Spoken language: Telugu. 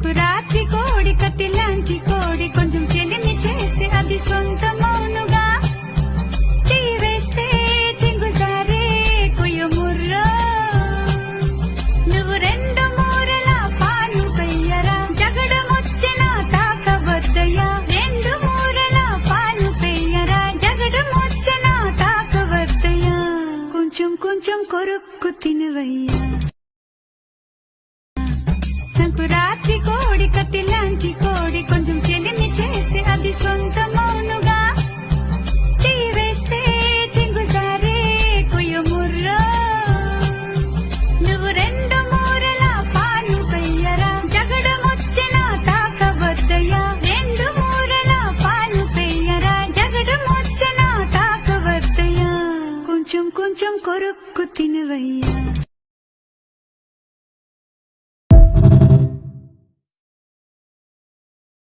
సంకురాత్రి కోడి కత్తి లాంటి కోడి కొంచెం చెలిమి చేస్తే అది సొంతమౌనుగా చెయ్యి వేస్తే చెంగుసారే కొయ్యముర్రో నువ్వు రెండు మూరల పాలు పెయ్యరా జగడమొచ్చిన తాకవద్దయ్యా రెండు మూరల పాలు పెయ్యరా జగడమొచ్చిన తాకవద్దయ్యా కొంచెం కొంచెం కొరుక్కు తినవయ్యా సంకురాత్రి